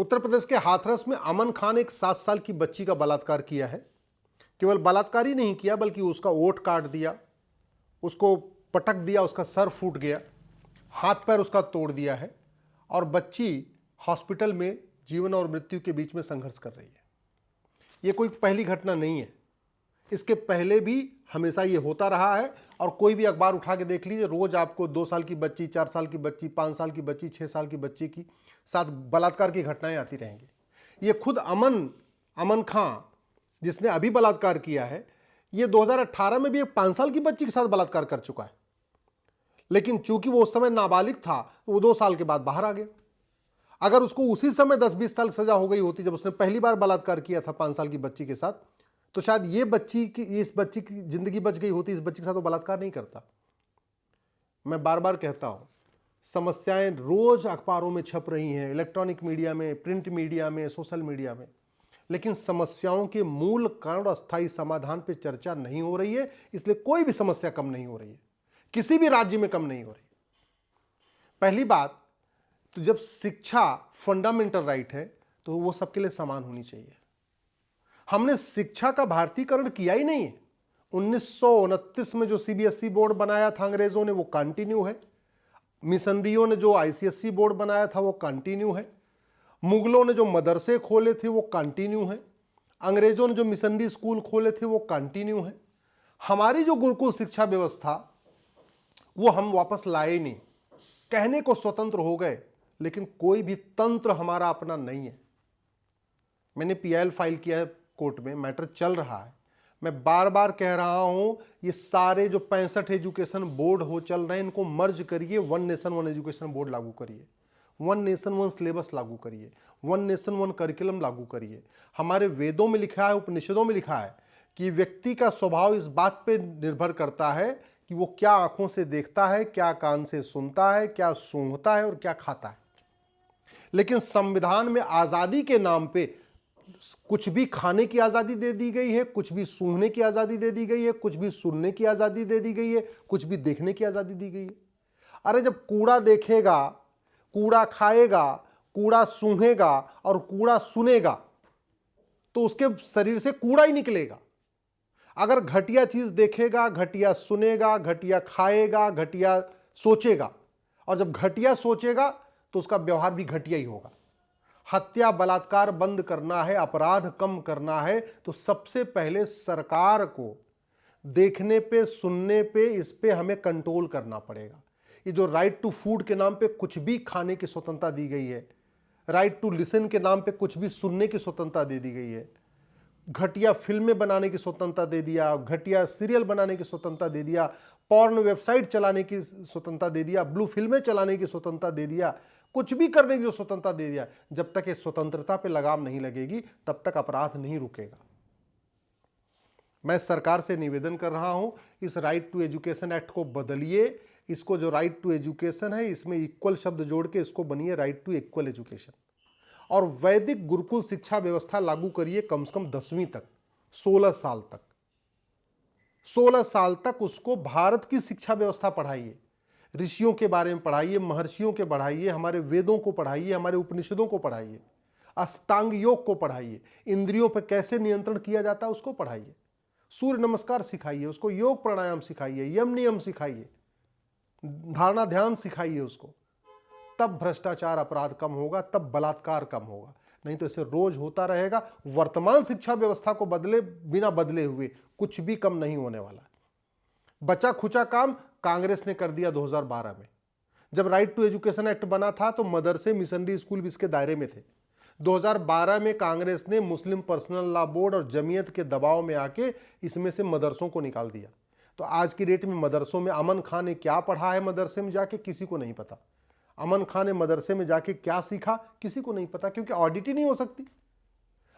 उत्तर प्रदेश के हाथरस में अमन खान एक 7 साल की बच्ची का बलात्कार किया है। केवल बलात्कार ही नहीं किया बल्कि उसका ओठ काट दिया, उसको पटक दिया, उसका सर फूट गया, हाथ पैर उसका तोड़ दिया है और बच्ची हॉस्पिटल में जीवन और मृत्यु के बीच में संघर्ष कर रही है। ये कोई पहली घटना नहीं है, इसके पहले भी हमेशा ये होता रहा है और कोई भी अखबार उठा के देख लीजिए, रोज आपको 2 साल की बच्ची, 4 साल की बच्ची, 5 साल की बच्ची, 6 साल की बच्ची की साथ बलात्कार की घटनाएं आती रहेंगी। ये खुद अमन खां जिसने अभी बलात्कार किया है, ये 2018 में भी एक 5 साल की बच्ची के साथ बलात्कार कर चुका है, लेकिन चूंकि वो उस समय नाबालिग था तो वो 2 साल के बाद बाहर आ गया। अगर उसको उसी समय 10-20 साल सजा हो गई होती जब उसने पहली बार बलात्कार किया था 5 साल की बच्ची के साथ, तो शायद इस बच्ची की जिंदगी बच गई होती, इस बच्ची के साथ वो बलात्कार नहीं करता। मैं बार बार कहता हूं, समस्याएं रोज अखबारों में छप रही हैं, इलेक्ट्रॉनिक मीडिया में, प्रिंट मीडिया में, सोशल मीडिया में, लेकिन समस्याओं के मूल कारण और अस्थायी समाधान पर चर्चा नहीं हो रही है। इसलिए कोई भी समस्या कम नहीं हो रही है, किसी भी राज्य में कम नहीं हो रही। पहली बात तो जब शिक्षा फंडामेंटल राइट है तो वो सबके लिए समान होनी चाहिए। हमने शिक्षा का भारतीयकरण किया ही नहीं है। 1929 में जो सीबीएसई बोर्ड बनाया था अंग्रेजों ने, वो कंटिन्यू है। मिशनरियों ने जो आईसीएसई बोर्ड बनाया था वो कंटिन्यू है। मुगलों ने जो मदरसे खोले थे वो कंटिन्यू है। अंग्रेजों ने जो मिशनरी स्कूल खोले थे वो कंटिन्यू है। हमारी जो गुरुकुल शिक्षा व्यवस्था वो हम वापस लाए नहीं, कहने को स्वतंत्र हो गए, लेकिन कोई भी तंत्र हमारा अपना नहीं है। मैंने पीआईएल फाइल किया है कोर्ट में, मैटर चल रहा है। मैं बार बार कह रहा हूं, ये सारे जो 65 एजुकेशन बोर्ड हो चल रहे हैं, इनको मर्ज करिए, 1 नेशन 1 एजुकेशन बोर्ड लागू करिए, 1 नेशन 1 सिलेबस लागू करिए, 1 नेशन 1 करिकुलम लागू करिए। हमारे वेदों में लिखा है, उपनिषदों में लिखा है कि व्यक्ति का स्वभाव इस बात पर निर्भर करता है कि वो क्या आंखों से देखता है, क्या कान से सुनता है, क्या सूंघता है और क्या खाता है। लेकिन संविधान में आजादी के नाम पे कुछ भी खाने की आजादी दे दी गई है, कुछ भी सूंघने की आजादी दे दी गई है, कुछ भी सुनने की आजादी दे दी गई है, कुछ भी देखने की आजादी दी गई है। अरे जब कूड़ा देखेगा, कूड़ा खाएगा, कूड़ा सूंघेगा और कूड़ा सुनेगा तो उसके शरीर से कूड़ा ही निकलेगा। अगर घटिया चीज देखेगा, घटिया सुनेगा, घटिया खाएगा, घटिया सोचेगा, और जब घटिया सोचेगा तो उसका व्यवहार भी घटिया ही होगा। हत्या बलात्कार बंद करना है, अपराध कम करना है, तो सबसे पहले सरकार को देखने पे, सुनने पे, इस पे हमें कंट्रोल करना पड़ेगा। ये जो राइट टू फूड के नाम पे कुछ भी खाने की स्वतंत्रता दी गई है, राइट टू लिसन के नाम पे कुछ भी सुनने की स्वतंत्रता दे दी गई है, घटिया फिल्में बनाने की स्वतंत्रता दे दिया, घटिया सीरियल बनाने की स्वतंत्रता दे दिया, पॉर्न वेबसाइट चलाने की स्वतंत्रता दे दिया, ब्लू फिल्में चलाने की स्वतंत्रता दे दिया, कुछ भी करने की जो स्वतंत्रता दे दिया, जब तक ये स्वतंत्रता पे लगाम नहीं लगेगी तब तक अपराध नहीं रुकेगा। मैं सरकार से निवेदन कर रहा हूं, इस राइट टू एजुकेशन एक्ट को बदलिए। इसको जो राइट टू एजुकेशन है, इसमें इक्वल शब्द जोड़ के इसको बनिए राइट टू इक्वल एजुकेशन, और वैदिक गुरुकुल शिक्षा व्यवस्था लागू करिए कम से कम 10वीं तक, 16 साल तक। 16 साल तक उसको भारत की शिक्षा व्यवस्था पढ़ाइए, ऋषियों के बारे में पढ़ाइए, महर्षियों के पढ़ाइए, हमारे वेदों को पढ़ाइए, हमारे उपनिषदों को पढ़ाइए, अष्टांग योग को पढ़ाइए, इंद्रियों पर कैसे नियंत्रण किया जाता है उसको पढ़ाइए, सूर्य नमस्कार सिखाइए उसको, योग प्राणायाम सिखाइए, यम नियम सिखाइए, धारणा ध्यान सिखाइए उसको। तब भ्रष्टाचार अपराध कम होगा, तब बलात्कार कम होगा। नहीं तो इसे रोज होता रहेगा। वर्तमान शिक्षा व्यवस्था को बिना बदले हुए कुछ भी कम नहीं होने वाला। बचा खुचा काम कांग्रेस ने कर दिया 2012 में। जब राइट टू एजुकेशन एक्ट बना था तो मदरसे, मिशनरी स्कूल भी इसके दायरे में थे। 2012 में कांग्रेस ने मुस्लिम पर्सनल लॉ बोर्ड और जमीयत के दबाव में आके इसमें से मदरसों को निकाल दिया। तो आज की डेट में मदरसों में अमन खान ने क्या पढ़ा है मदरसे में जाके, किसी को नहीं पता। अमन खान ने मदरसे में जाके क्या सीखा, किसी को नहीं पता, क्योंकि ऑडिट ही नहीं हो सकती।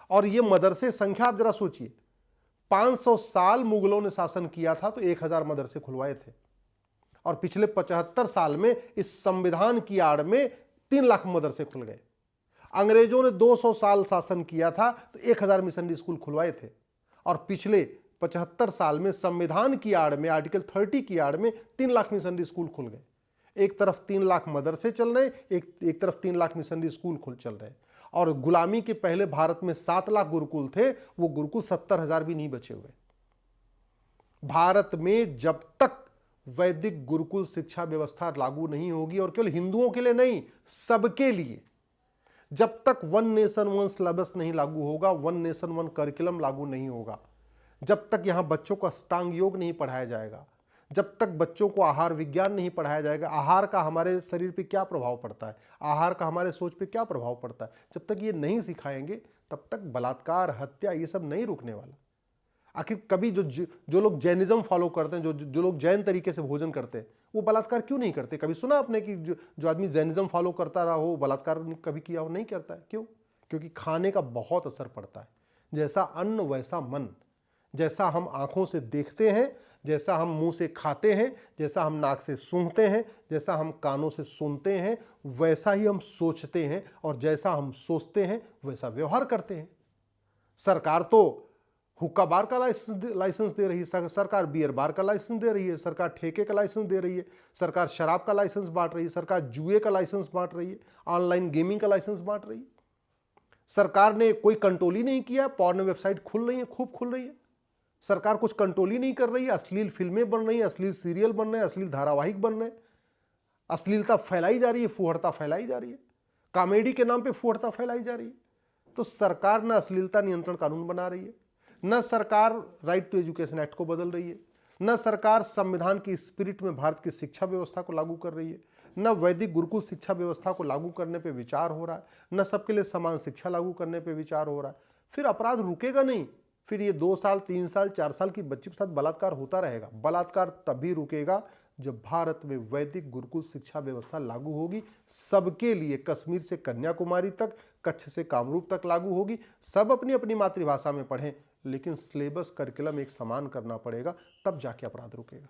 और ये मदरसे संख्या आप जरा सोचिए, 500 साल मुगलों ने शासन किया था तो 1000 मदरसे खुलवाए थे, और पिछले 75 साल में इस संविधान की आड़ में 3 लाख मदरसे खुल गए। अंग्रेजों ने 200 साल शासन किया था तो 1000 मिशनरी स्कूल खुलवाए थे, और पिछले 75 साल में संविधान की आड़ में, आर्टिकल 30 की आड़ में 3 लाख मिशनरी स्कूल खुल गए। एक तरफ 3 लाख मदरसे चल रहे, एक तरफ 3 लाख मिशनरी स्कूल चल रहे, और गुलामी के पहले भारत में 7 लाख गुरुकुल थे, वो गुरुकुल 70,000 भी नहीं बचे हुए। भारत में जब तक वैदिक गुरुकुल शिक्षा व्यवस्था लागू नहीं होगी, और केवल हिंदुओं के लिए नहीं, सबके लिए, जब तक वन नेशन वन सिलेबस नहीं लागू होगा, वन नेशन वन करिकुलम लागू नहीं होगा, जब तक यहां बच्चों को अष्टांग योग नहीं पढ़ाया जाएगा, जब तक बच्चों को आहार विज्ञान नहीं पढ़ाया जाएगा, आहार का हमारे शरीर पे क्या प्रभाव पड़ता है, आहार का हमारे सोच पे क्या प्रभाव पड़ता है, जब तक ये नहीं सिखाएंगे तब तक बलात्कार, हत्या, ये सब नहीं रुकने वाला। आखिर कभी जो लोग जैनिज्म फॉलो करते हैं, जो लोग जैन तरीके से भोजन करते हैं, वो बलात्कार क्यों नहीं करते? कभी सुना आपने कि जो आदमी जैनिज्म फॉलो करता रहा हो बलात्कार कभी किया हो? नहीं करता है। क्यों? क्योंकि खाने का बहुत असर पड़ता है। जैसा अन्न वैसा मन। जैसा हम आंखों से देखते हैं, जैसा हम मुंह से खाते हैं, जैसा हम नाक से सूंघते हैं, जैसा हम कानों से सुनते हैं, वैसा ही हम सोचते हैं, और जैसा हम सोचते हैं वैसा व्यवहार करते हैं। सरकार तो हुक्का बार का लाइसेंस दे रही है, सरकार बियर बार का लाइसेंस दे रही है, सरकार ठेके का लाइसेंस दे रही है, सरकार शराब का लाइसेंस बांट रही है, सरकार जुए का लाइसेंस बांट रही है, ऑनलाइन गेमिंग का लाइसेंस बांट रही है। सरकार ने कोई कंट्रोल ही नहीं किया, पॉर्न वेबसाइट खुल रही है, खूब खुल रही है। सरकार कुछ कंट्रोल ही नहीं कर रही है, अश्लील फिल्में बन रही हैं, अश्लील सीरियल बन रहे हैं, अश्लील धारावाहिक बन रहे हैं, अश्लीलता फैलाई जा रही है, फुहड़ता फैलाई जा रही है, कॉमेडी के नाम पे फुहड़ता फैलाई जा रही है। तो सरकार न अश्लीलता नियंत्रण कानून बना रही है, न सरकार राइट टू एजुकेशन एक्ट को बदल रही है, न सरकार संविधान की स्पिरिट में भारत की शिक्षा व्यवस्था को लागू कर रही है, न वैदिक गुरुकुल शिक्षा व्यवस्था को लागू करने पे विचार हो रहा है, न सबके लिए समान शिक्षा लागू करने पे विचार हो रहा है। फिर अपराध रुकेगा नहीं, फिर ये 2 साल 3 साल 4 साल की बच्ची के साथ बलात्कार होता रहेगा। बलात्कार तभी रुकेगा जब भारत में वैदिक गुरुकुल शिक्षा व्यवस्था लागू होगी, सबके लिए, कश्मीर से कन्याकुमारी तक, कच्छ से कामरूप तक लागू होगी। सब अपनी अपनी मातृभाषा में पढ़ें, लेकिन सिलेबस करिकुलम एक समान करना पड़ेगा, तब जाके अपराध रुकेगा।